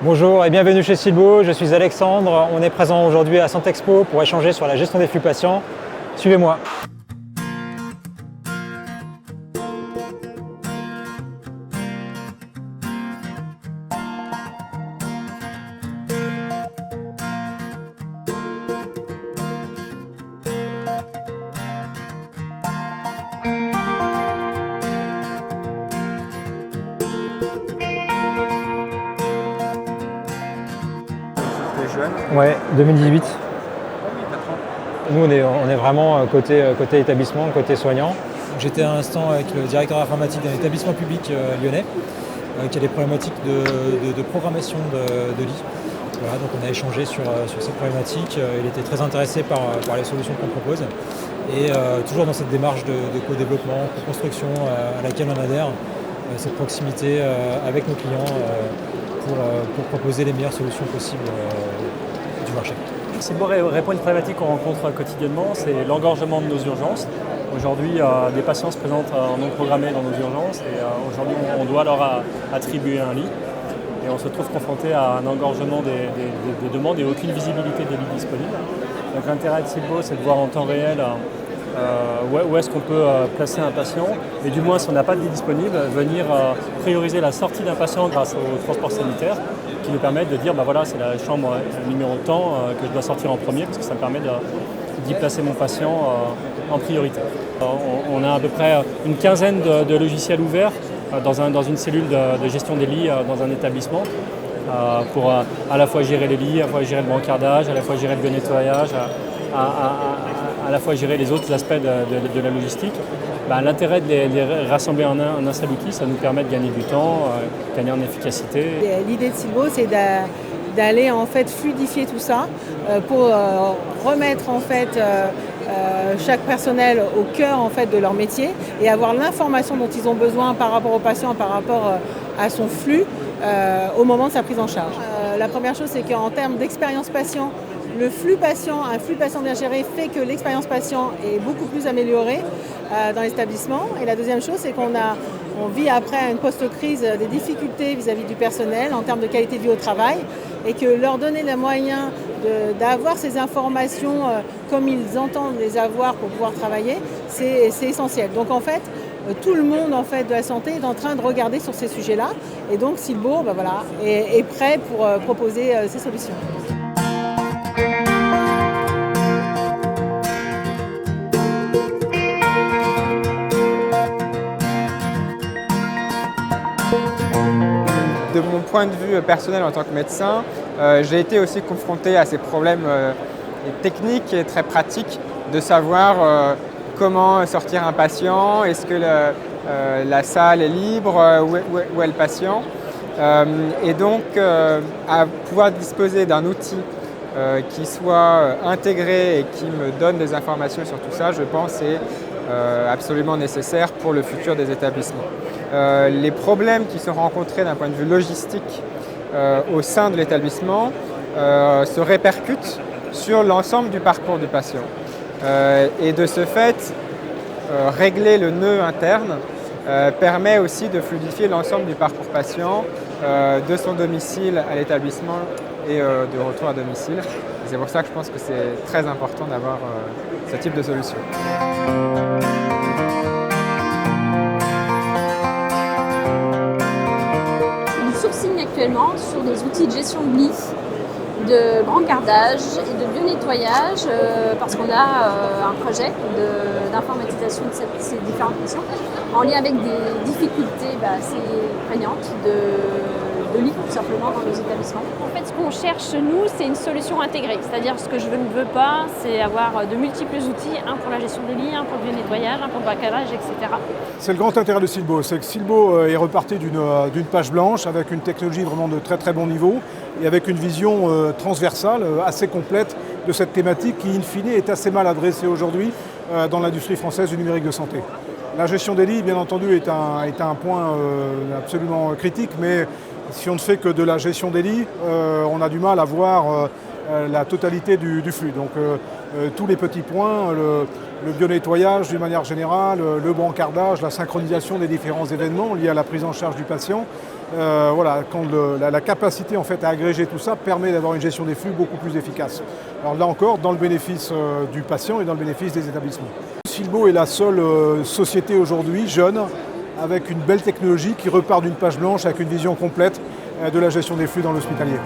Bonjour et bienvenue chez Silbo, je suis Alexandre. On est présent aujourd'hui à Santexpo pour échanger sur la gestion des flux patients. Suivez-moi. Ouais, 2018. Nous, on est vraiment côté établissement, côté soignant. J'étais à l'instant avec le directeur informatique d'un établissement public lyonnais qui a des problématiques de programmation de lits. Voilà, donc on a échangé sur cette problématique. Il était très intéressé par les solutions qu'on propose. Et toujours dans cette démarche de co-développement, co-construction à laquelle on adhère, cette proximité avec nos clients pour proposer les meilleures solutions possibles du marché. Silbo répond à une problématique qu'on rencontre quotidiennement, c'est l'engorgement de nos urgences. Aujourd'hui, des patients se présentent non programmés dans nos urgences et aujourd'hui, on doit leur attribuer un lit. Et on se trouve confronté à un engorgement des demandes et aucune visibilité des lits disponibles. Donc l'intérêt de Silbo, c'est de voir en temps réel où est-ce qu'on peut placer un patient, et du moins si on n'a pas de lit disponible, venir prioriser la sortie d'un patient grâce au transport sanitaire, qui nous permet de dire voilà, c'est la chambre numéro tant que je dois sortir en premier, parce que ça me permet d'y placer mon patient en priorité. On a à peu près une quinzaine de logiciels ouverts dans une cellule de gestion des lits dans un établissement pour à la fois gérer les lits, à la fois gérer le brancardage, à la fois gérer le nettoyage, à la fois gérer les autres aspects de la logistique. L'intérêt de les rassembler en un seul outil, ça nous permet de gagner du temps, gagner en efficacité. L'idée de Silbo, c'est d'aller en fait fluidifier tout ça pour remettre en fait chaque personnel au cœur en fait de leur métier et avoir l'information dont ils ont besoin par rapport au patient, par rapport à son flux au moment de sa prise en charge. La première chose, c'est qu'en termes d'expérience patient, un flux patient bien géré fait que l'expérience patient est beaucoup plus améliorée dans l'établissement. Et la deuxième chose, c'est qu'on vit après une post-crise des difficultés vis-à-vis du personnel en termes de qualité de vie au travail, et que leur donner les moyens d'avoir ces informations comme ils entendent les avoir pour pouvoir travailler, c'est essentiel. Donc en fait, tout le monde en fait, de la santé est en train de regarder sur ces sujets-là, et donc Silbo est prêt pour proposer ces solutions. De mon point de vue personnel en tant que médecin, j'ai été aussi confronté à ces problèmes techniques et très pratiques de savoir comment sortir un patient, est-ce que la salle est libre, où est le patient. Et donc à pouvoir disposer d'un outil qui soit intégré et qui me donne des informations sur tout ça, je pense est absolument nécessaire pour le futur des établissements. Les problèmes qui sont rencontrés d'un point de vue logistique au sein de l'établissement se répercutent sur l'ensemble du parcours du patient. Et de ce fait, régler le nœud interne permet aussi de fluidifier l'ensemble du parcours patient, de son domicile à l'établissement et de retour à domicile. C'est pour ça que je pense que c'est très important d'avoir ce type de solution. Actuellement sur des outils de gestion de lits, de brancardage et de bio-nettoyage parce qu'on a un projet d'informatisation de ces différentes missions en lien avec des difficultés assez prégnantes de lits tout simplement dans nos établissements. En fait, ce qu'on cherche, nous, c'est une solution intégrée. C'est-à-dire, ce que je ne veux pas, c'est avoir de multiples outils, un pour la gestion des lits, un pour le nettoyage, un pour le brancardage, etc. C'est le grand intérêt de Silbo, c'est que Silbo est reparti d'une page blanche avec une technologie vraiment de très très bon niveau et avec une vision transversale assez complète de cette thématique qui, in fine, est assez mal adressée aujourd'hui dans l'industrie française du numérique de santé. La gestion des lits, bien entendu, est un point absolument critique, mais si on ne fait que de la gestion des lits, on a du mal à voir la totalité du flux. Donc tous les petits points, le bio-nettoyage d'une manière générale, le brancardage, la synchronisation des différents événements liés à la prise en charge du patient, voilà, quand la capacité en fait, à agréger tout ça permet d'avoir une gestion des flux beaucoup plus efficace. Alors là encore, dans le bénéfice du patient et dans le bénéfice des établissements. Silbo est la seule société aujourd'hui jeune avec une belle technologie qui repart d'une page blanche avec une vision complète de la gestion des flux dans l'hospitalier.